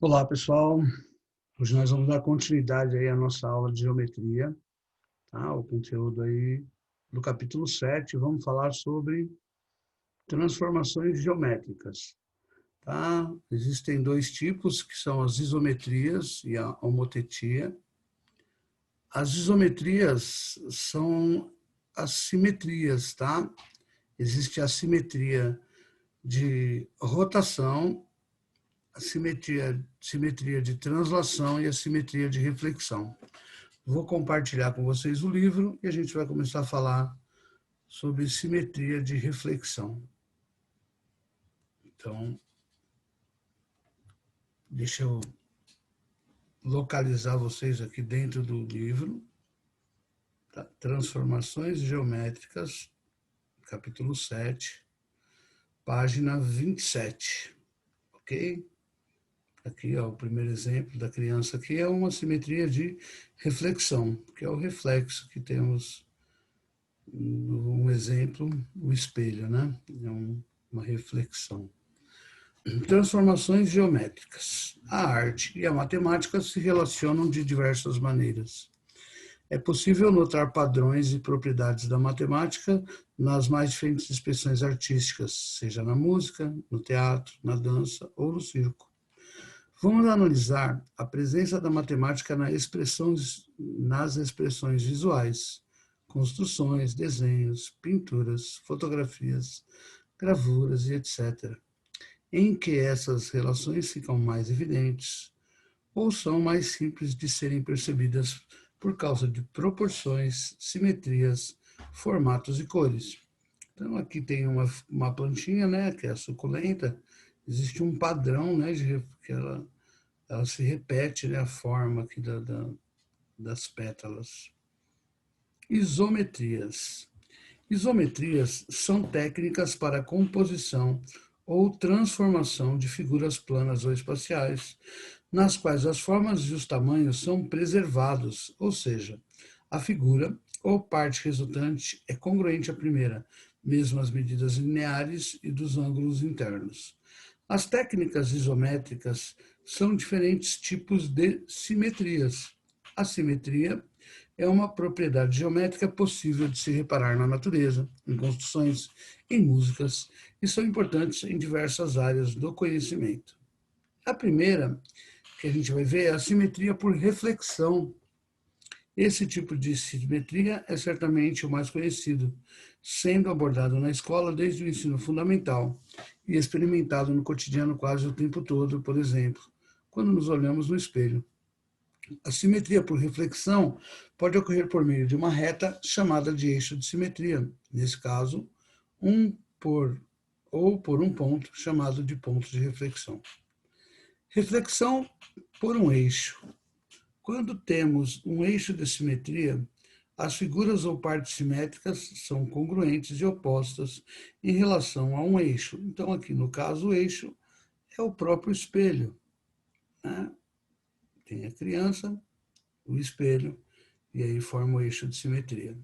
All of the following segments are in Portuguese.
Olá, pessoal. Hoje nós vamos dar continuidade aí à nossa aula de geometria, tá? O conteúdo aí do capítulo 7. Vamos falar sobre transformações geométricas, tá? Existem dois tipos, que são as isometrias e a homotetia. As isometrias são as simetrias, tá? Existe a simetria de rotação, a simetria de translação e a simetria de reflexão. Vou compartilhar com vocês o livro e a gente vai começar a falar sobre simetria de reflexão. Então, deixa eu localizar vocês aqui dentro do livro. Tá? Transformações geométricas, capítulo 7, página 27. Ok? Aqui, ó, o primeiro exemplo da criança aqui é uma simetria de reflexão, que é o reflexo que temos, um exemplo, o espelho, né? É uma reflexão. Transformações geométricas. A arte e a matemática se relacionam de diversas maneiras. É possível notar padrões e propriedades da matemática nas mais diferentes expressões artísticas, seja na música, no teatro, na dança ou no circo. Vamos analisar a presença da matemática nas expressões visuais, construções, desenhos, pinturas, fotografias, gravuras e etc., em que essas relações ficam mais evidentes ou são mais simples de serem percebidas por causa de proporções, simetrias, formatos e cores. Então aqui tem uma plantinha, né, que é a suculenta. Existe um padrão, né, que ela se repete, né, a forma aqui das pétalas. Isometrias. Isometrias são técnicas para a composição ou transformação de figuras planas ou espaciais, nas quais as formas e os tamanhos são preservados, ou seja, a figura ou parte resultante é congruente à primeira, mesmo as medidas lineares e dos ângulos internos. As técnicas isométricas são diferentes tipos de simetrias. A simetria é uma propriedade geométrica possível de se reparar na natureza, em construções, em músicas, e são importantes em diversas áreas do conhecimento. A primeira que a gente vai ver é a simetria por reflexão. Esse tipo de simetria é certamente o mais conhecido, sendo abordado na escola desde o ensino fundamental e experimentado no cotidiano quase o tempo todo, por exemplo, quando nos olhamos no espelho. A simetria por reflexão pode ocorrer por meio de uma reta chamada de eixo de simetria, nesse caso, por um ponto chamado de ponto de reflexão. Reflexão por um eixo. Quando temos um eixo de simetria, as figuras ou partes simétricas são congruentes e opostas em relação a um eixo. Então, aqui no caso, o eixo é o próprio espelho, né? Tem a criança, o espelho, e aí forma o eixo de simetria.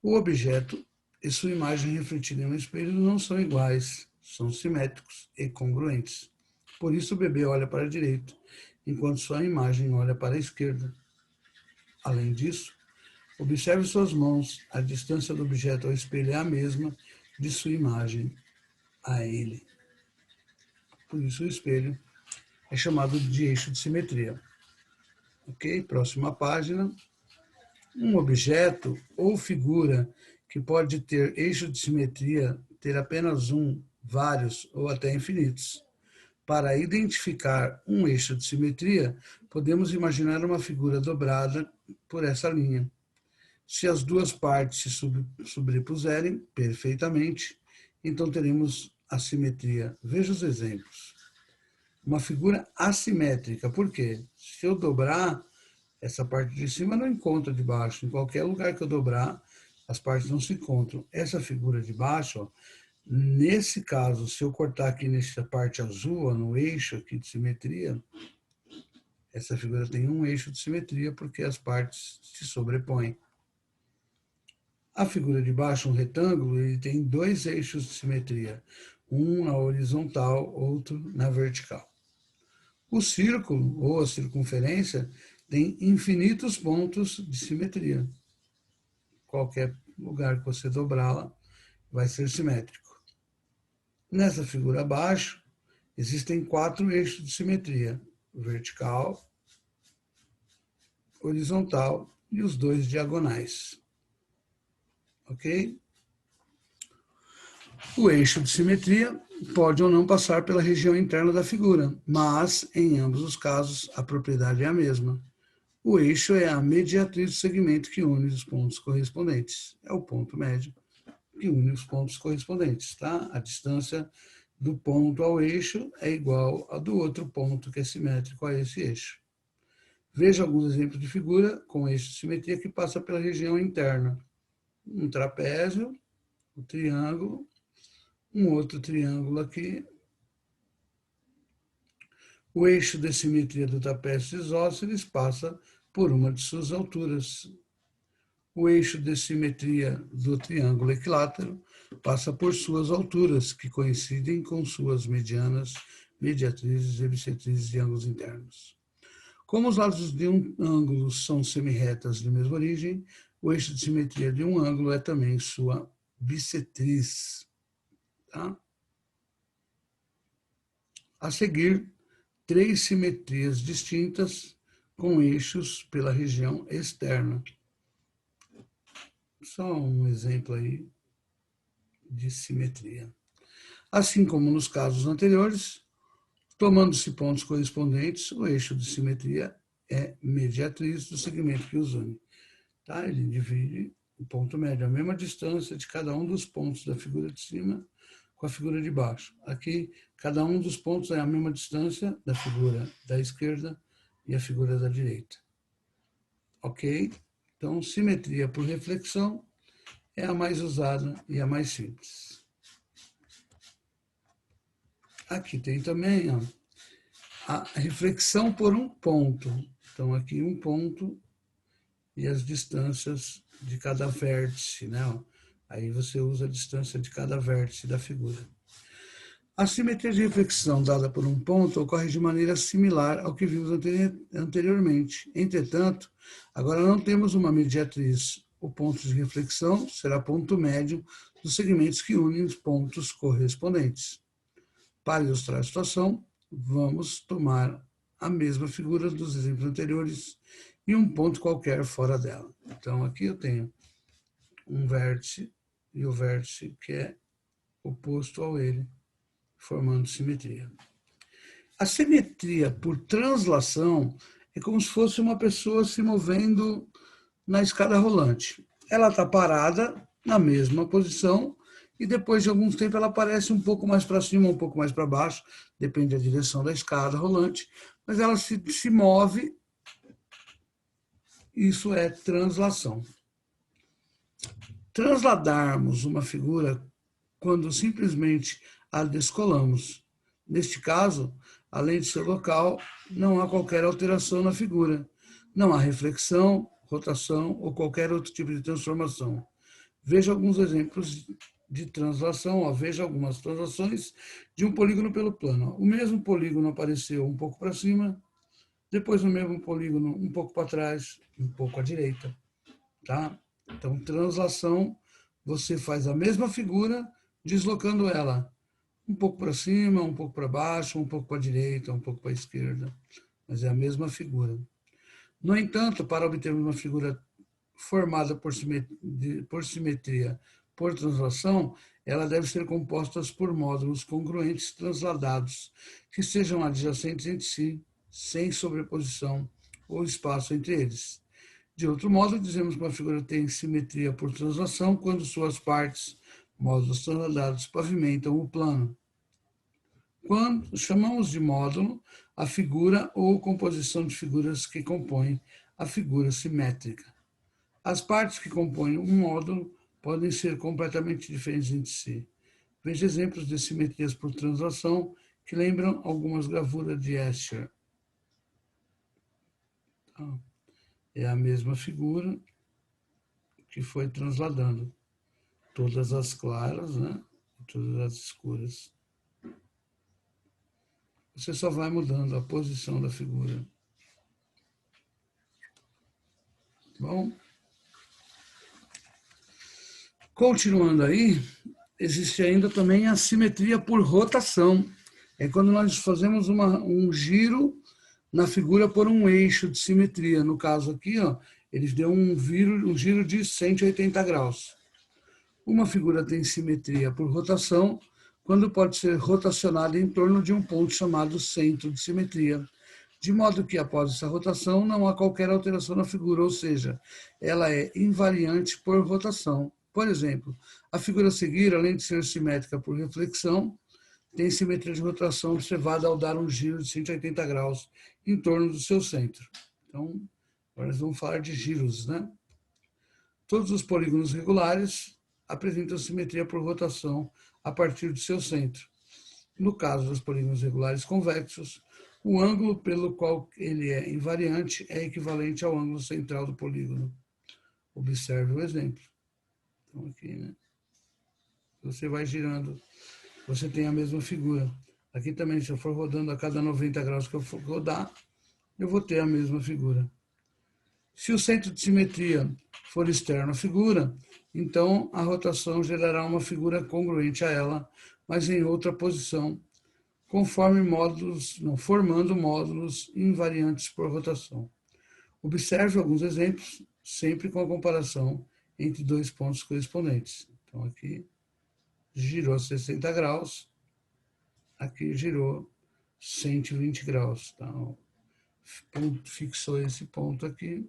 O objeto e sua imagem refletida em um espelho não são iguais, são simétricos e congruentes. Por isso o bebê olha para a direita, enquanto sua imagem olha para a esquerda. Além disso, observe suas mãos. A distância do objeto ao espelho é a mesma de sua imagem a ele. Por isso o espelho é chamado de eixo de simetria. Ok? Próxima página. Um objeto ou figura que pode ter eixo de simetria, ter apenas um, vários ou até infinitos. Para identificar um eixo de simetria, podemos imaginar uma figura dobrada por essa linha. Se as duas partes se sobrepuserem perfeitamente, então teremos a simetria. Veja os exemplos. Uma figura assimétrica, por quê? Se eu dobrar, essa parte de cima não encontra de baixo. Em qualquer lugar que eu dobrar, as partes não se encontram. Essa figura de baixo, ó, nesse caso, se eu cortar aqui nessa parte azul, ó, no eixo aqui de simetria, essa figura tem um eixo de simetria porque as partes se sobrepõem. A figura de baixo, um retângulo, ele tem dois eixos de simetria, um na horizontal, outro na vertical. O círculo ou a circunferência tem infinitos pontos de simetria. Qualquer lugar que você dobrá-la vai ser simétrico. Nessa figura abaixo, existem 4 eixos de simetria: vertical, horizontal e os 2 diagonais. Ok? O eixo de simetria pode ou não passar pela região interna da figura, mas, em ambos os casos, a propriedade é a mesma. O eixo é a mediatriz do segmento que une os pontos correspondentes. É o ponto médio que une os pontos correspondentes, tá? A distância do ponto ao eixo é igual a do outro ponto que é simétrico a esse eixo. Veja alguns exemplos de figura com eixo de simetria que passa pela região interna. Um trapézio, um triângulo, um outro triângulo aqui. O eixo de simetria do trapézio isósceles passa por uma de suas alturas. O eixo de simetria do triângulo equilátero passa por suas alturas, que coincidem com suas medianas, mediatrizes e bissetrizes de ângulos internos. Como os lados de um ângulo são semirretas de mesma origem, o eixo de simetria de um ângulo é também sua bissetriz. Tá? A seguir, 3 simetrias distintas com eixos pela região externa. Só um exemplo aí de simetria. Assim como nos casos anteriores, tomando-se pontos correspondentes, o eixo de simetria é mediatriz do segmento que os une. Tá? Ele divide o ponto médio, a mesma distância de cada um dos pontos da figura de cima com a figura de baixo. Aqui, cada um dos pontos é a mesma distância da figura da esquerda e a figura da direita. Ok? Então, simetria por reflexão é a mais usada e a mais simples. Aqui tem também a reflexão por um ponto. Então, aqui um ponto e as distâncias de cada vértice, né? Aí você usa a distância de cada vértice da figura. A simetria de reflexão dada por um ponto ocorre de maneira similar ao que vimos anteriormente. Entretanto, agora não temos uma mediatriz. O ponto de reflexão será ponto médio dos segmentos que unem os pontos correspondentes. Para ilustrar a situação, vamos tomar a mesma figura dos exemplos anteriores e um ponto qualquer fora dela. Então, aqui eu tenho um vértice e o vértice que é oposto ao ele, formando simetria. A simetria por translação é como se fosse uma pessoa se movendo na escada rolante. Ela está parada na mesma posição e depois de algum tempo ela aparece um pouco mais para cima, um pouco mais para baixo, depende da direção da escada rolante, mas ela se move, isso é translação. Transladarmos uma figura quando simplesmente a descolamos. Neste caso, além de seu local, não há qualquer alteração na figura. Não há reflexão, rotação ou qualquer outro tipo de transformação. Veja alguns exemplos de translação, veja algumas translações de um polígono pelo plano. O mesmo polígono apareceu um pouco para cima, depois o mesmo polígono um pouco para trás, um pouco à direita. Tá? Então, translação, você faz a mesma figura, deslocando ela um pouco para cima, um pouco para baixo, um pouco para a direita, um pouco para a esquerda, mas é a mesma figura. No entanto, para obtermos uma figura formada por simetria por translação, ela deve ser composta por módulos congruentes transladados, que sejam adjacentes entre si, sem sobreposição ou espaço entre eles. De outro modo, dizemos que uma figura tem simetria por translação quando suas partes, módulos transladados, pavimentam o plano. Quando chamamos de módulo a figura ou composição de figuras que compõem a figura simétrica. As partes que compõem um módulo podem ser completamente diferentes entre si. Veja exemplos de simetrias por translação que lembram algumas gravuras de Escher. É a mesma figura que foi transladando todas as claras, né, e todas as escuras. você só vai mudando a posição da figura. Bom, continuando aí, existe ainda também a simetria por rotação. É quando nós fazemos um giro na figura por um eixo de simetria. No caso aqui, ó, eles deu um giro de 180 graus. Uma figura tem simetria por rotação quando pode ser rotacionada em torno de um ponto chamado centro de simetria, de modo que após essa rotação não há qualquer alteração na figura, ou seja, ela é invariante por rotação. Por exemplo, a figura a seguir, além de ser simétrica por reflexão, tem simetria de rotação observada ao dar um giro de 180 graus em torno do seu centro. Então, agora nós vamos falar de giros, né? Todos os polígonos regulares apresentam simetria por rotação a partir do seu centro. No caso dos polígonos regulares convexos, o ângulo pelo qual ele é invariante é equivalente ao ângulo central do polígono. Observe o exemplo. Então, aqui, né? Você vai girando, você tem a mesma figura. Aqui também, se eu for rodando a cada 90 graus que eu for rodar, eu vou ter a mesma figura. Se o centro de simetria for externo à figura, então a rotação gerará uma figura congruente a ela, mas em outra posição, conforme formando módulos invariantes por rotação. Observe alguns exemplos, sempre com a comparação entre dois pontos correspondentes. Então, aqui girou 60 graus, aqui girou 120 graus. Então, fixou esse ponto aqui,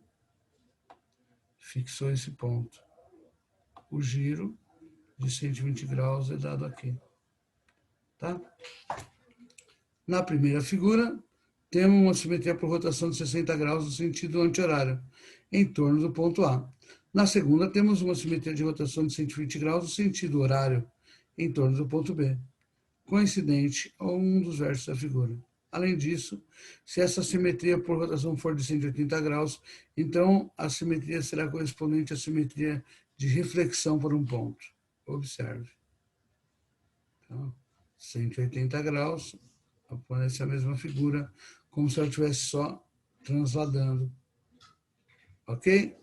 fixou esse ponto. O giro de 120 graus é dado aqui. Tá? Na primeira figura, temos uma simetria por rotação de 60 graus no sentido anti-horário, em torno do ponto A. Na segunda, temos uma simetria de rotação de 120 graus no sentido horário, em torno do ponto B, coincidente a um dos versos da figura. Além disso, se essa simetria por rotação for de 180 graus, então a simetria será correspondente à simetria de reflexão por um ponto. Observe. Então, 180 graus, aparece a mesma figura, como se ela estivesse só transladando. Ok?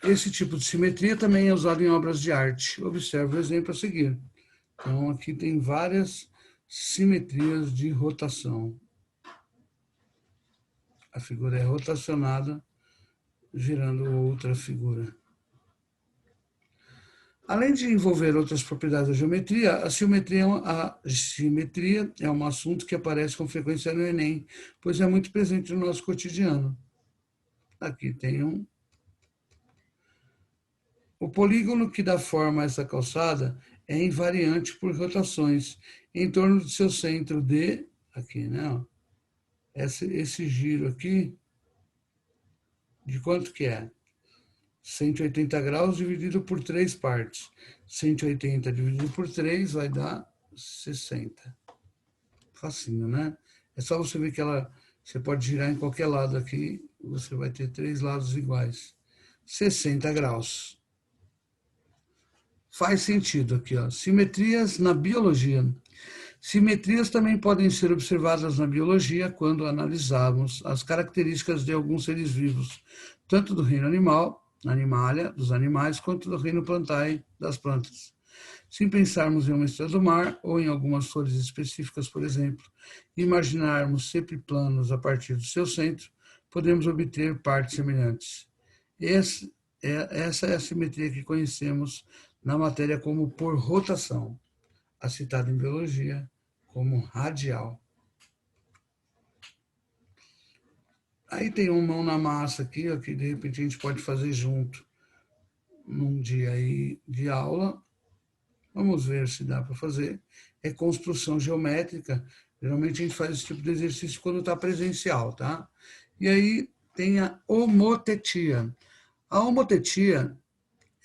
Esse tipo de simetria também é usado em obras de arte. Observe o exemplo a seguir. Então, aqui tem várias simetrias de rotação. A figura é rotacionada, girando outra figura. Além de envolver outras propriedades da geometria, a simetria é um assunto que aparece com frequência no Enem, pois é muito presente no nosso cotidiano. Aqui tem um. O polígono que dá forma a essa calçada é invariante por rotações em torno do seu centro D, aqui, né? Esse giro aqui, de quanto que é? 180 graus dividido por 3 partes. 180 dividido por 3 vai dar 60. Facinho, né? É só você ver que você pode girar em qualquer lado aqui, você vai ter 3 lados iguais. 60 graus. Faz sentido aqui, ó. Simetrias na biologia. Simetrias também podem ser observadas na biologia quando analisarmos as características de alguns seres vivos, tanto do reino animal, animalia, dos animais, quanto do reino plantae, das plantas. Se pensarmos em uma estrela do mar ou em algumas flores específicas, por exemplo, e imaginarmos sempre planos a partir do seu centro, podemos obter partes semelhantes. Essa é a simetria que conhecemos na matéria como por rotação, a citada em biologia como radial. Aí tem um mão na massa aqui, ó, que de repente a gente pode fazer junto num dia aí de aula. Vamos ver se dá para fazer. É construção geométrica. Geralmente a gente faz esse tipo de exercício quando está presencial, tá? E aí tem a homotetia. A homotetia,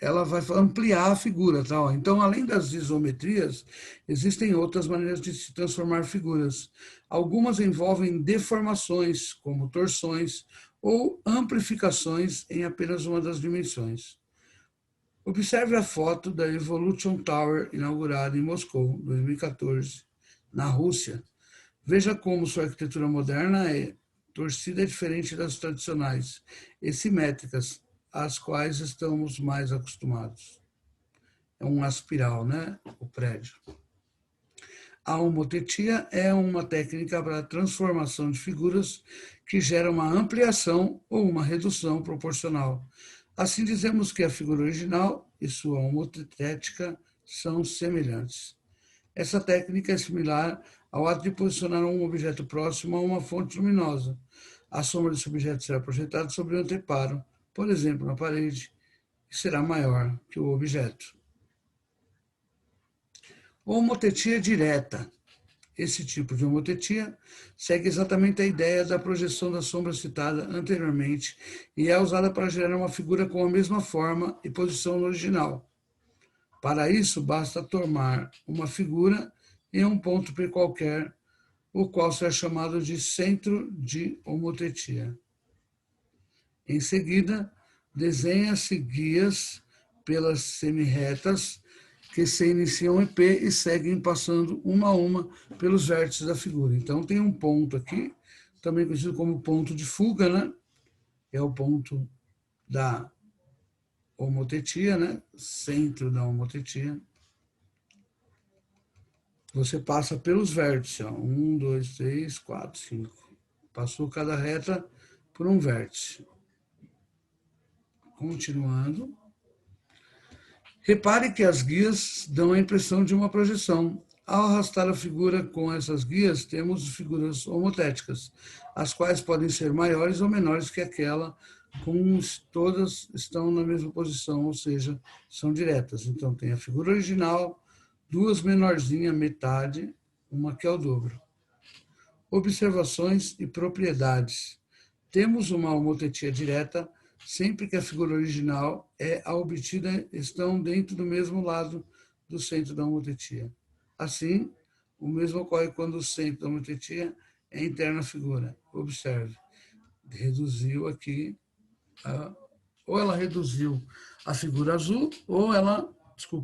ela vai ampliar a figura, tá? Então, além das isometrias, existem outras maneiras de se transformar figuras. Algumas envolvem deformações, como torções, ou amplificações em apenas uma das dimensões. Observe a foto da Evolution Tower, inaugurada em Moscou, 2014, na Rússia. Veja como sua arquitetura moderna é torcida diferente das tradicionais e simétricas, às quais estamos mais acostumados. É uma espiral, né? O prédio. A homotetia é uma técnica para a transformação de figuras que gera uma ampliação ou uma redução proporcional. Assim, dizemos que a figura original e sua homotética são semelhantes. Essa técnica é similar ao ato de posicionar um objeto próximo a uma fonte luminosa. A sombra desse objeto será projetada sobre o anteparo, por exemplo, na parede, e será maior que o objeto. Homotetia direta. Esse tipo de homotetia segue exatamente a ideia da projeção da sombra citada anteriormente e é usada para gerar uma figura com a mesma forma e posição no original. Para isso, basta tomar uma figura em um ponto P qualquer, o qual será chamado de centro de homotetia. Em seguida, desenha-se guias pelas semirretas que se iniciam em P e seguem passando uma a uma pelos vértices da figura. Então, tem um ponto aqui, também conhecido como ponto de fuga, né? É o ponto da homotetia, né? Centro da homotetia. Você passa pelos vértices, ó. 1, 2, 3, 4, 5. Passou cada reta por um vértice. Continuando. Repare que as guias dão a impressão de uma projeção. Ao arrastar a figura com essas guias, temos figuras homotéticas, as quais podem ser maiores ou menores que aquela, como todas estão na mesma posição, ou seja, são diretas. Então, tem a figura original, duas menorzinhas, metade, uma que é o dobro. Observações e propriedades. Temos uma homotetia direta sempre que a figura original é a obtida estão dentro do mesmo lado do centro da homotetia. Assim, o mesmo ocorre quando o centro da homotetia é interno à figura. Observe, reduziu aqui, ou ela reduziu a figura azul, ou ela,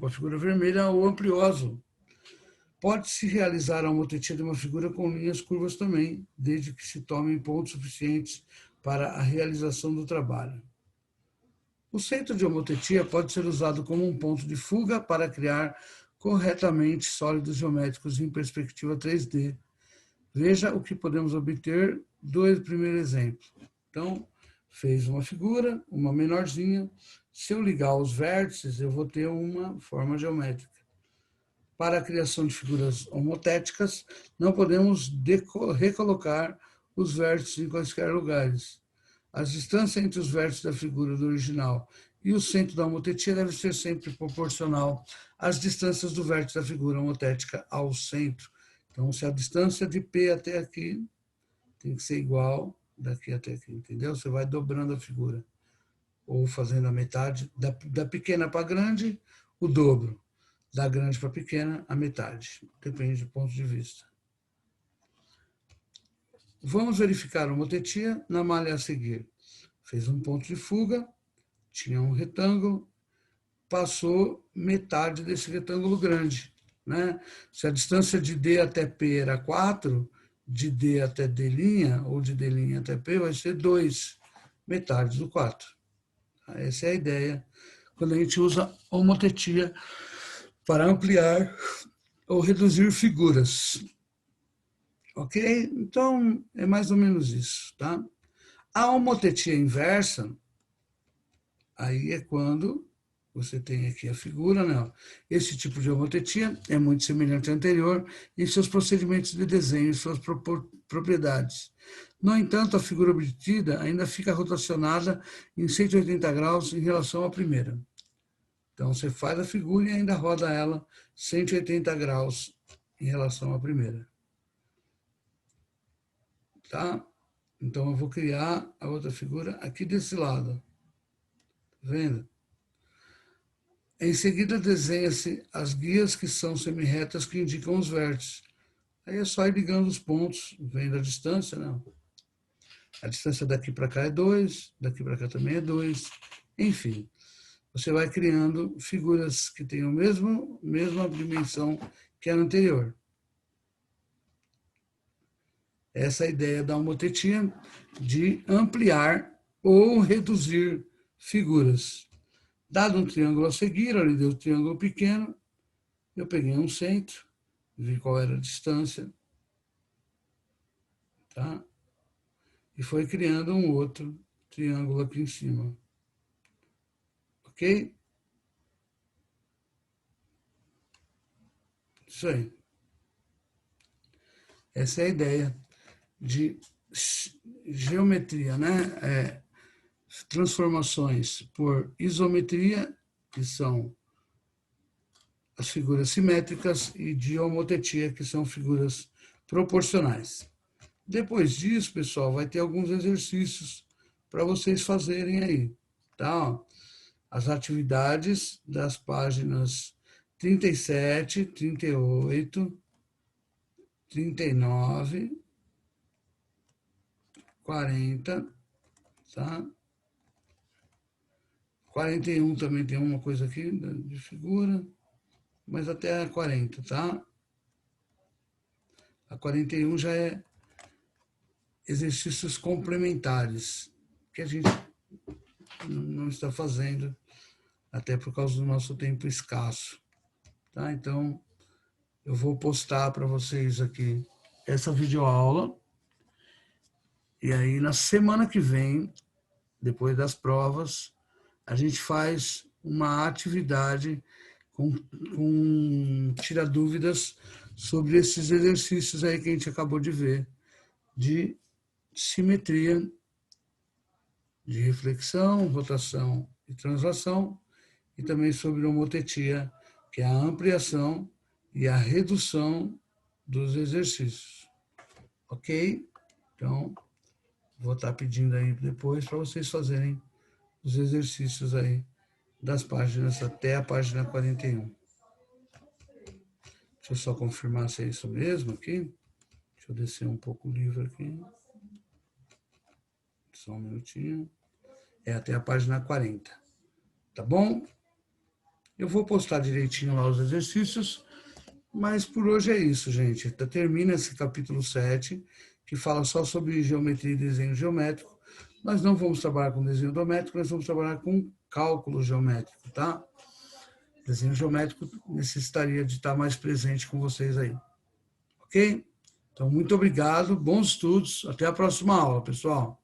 a figura vermelha, ou ampliou a azul. Pode-se realizar a homotetia de uma figura com linhas curvas também, desde que se tomem pontos suficientes para a realização do trabalho. O centro de homotetia pode ser usado como um ponto de fuga para criar corretamente sólidos geométricos em perspectiva 3D. Veja o que podemos obter do primeiro exemplo. Então, fez uma figura, uma menorzinha. Se eu ligar os vértices, eu vou ter uma forma geométrica. Para a criação de figuras homotéticas, não podemos recolocar os vértices em quaisquer lugares. A distância entre os vértices da figura do original e o centro da homotetia deve ser sempre proporcional às distâncias do vértice da figura homotética ao centro. Então, se a distância de P até aqui tem que ser igual daqui até aqui, entendeu? Você vai dobrando a figura, ou fazendo a metade, da pequena para grande, o dobro. Da grande para pequena, a metade. Depende do ponto de vista. Vamos verificar a homotetia na malha a seguir. Fez um ponto de fuga, tinha um retângulo, passou metade desse retângulo grande. Né? Se a distância de D até P era 4, de D até D', ou de D' até P, vai ser 2, metade do 4. Essa é a ideia quando a gente usa homotetia para ampliar ou reduzir figuras. Ok? Então, é mais ou menos isso. Tá? A homotetia inversa, aí é quando você tem aqui a figura, né? Esse tipo de homotetia é muito semelhante ao anterior em seus procedimentos de desenho e suas propriedades. No entanto, a figura obtida ainda fica rotacionada em 180 graus em relação à primeira. Então, você faz a figura e ainda roda ela 180 graus em relação à primeira. Tá? Então, eu vou criar a outra figura aqui desse lado. Tá vendo? Em seguida, desenha-se as guias que são semirretas que indicam os vértices. Aí é só ir ligando os pontos, vendo a distância, né? A distância daqui para cá é 2, daqui para cá também é 2, enfim. você vai criando figuras que têm a mesma dimensão que a anterior. Essa é a ideia da homotetia, de ampliar ou reduzir figuras. Dado um triângulo a seguir, ali deu um triângulo pequeno, eu peguei um centro, vi qual era a distância, tá? E foi criando um outro triângulo aqui em cima. Ok? Isso aí. Essa é a ideia de geometria, né? Transformações por isometria, que são as figuras simétricas, e de homotetia, que são figuras proporcionais. Depois disso, pessoal, vai ter alguns exercícios para vocês fazerem aí, tá? As atividades das páginas 37, 38, 39, 40, tá? 41 também tem uma coisa aqui de figura, mas até a 40, tá? A 41 já é exercícios complementares, que a gente não está fazendo, até por causa do nosso tempo escasso, tá? Então, eu vou postar para vocês aqui essa videoaula, e aí na semana que vem, depois das provas, a gente faz uma atividade com tira dúvidas sobre esses exercícios aí que a gente acabou de ver, de simetria, de reflexão, rotação e translação, e também sobre homotetia, que é a ampliação e a redução dos exercícios. Ok? Então, vou estar pedindo aí depois para vocês fazerem os exercícios aí das páginas até a página 41. Deixa eu só confirmar se é isso mesmo aqui. Deixa eu descer um pouco o livro aqui. Só um minutinho. É até a página 40. Tá bom? Eu vou postar direitinho lá os exercícios, mas por hoje é isso, gente. Termina esse capítulo 7, que fala só sobre geometria e desenho geométrico. Nós não vamos trabalhar com desenho geométrico, nós vamos trabalhar com cálculo geométrico, tá? Desenho geométrico necessitaria de estar mais presente com vocês aí. Ok? Então, muito obrigado, bons estudos. Até a próxima aula, pessoal.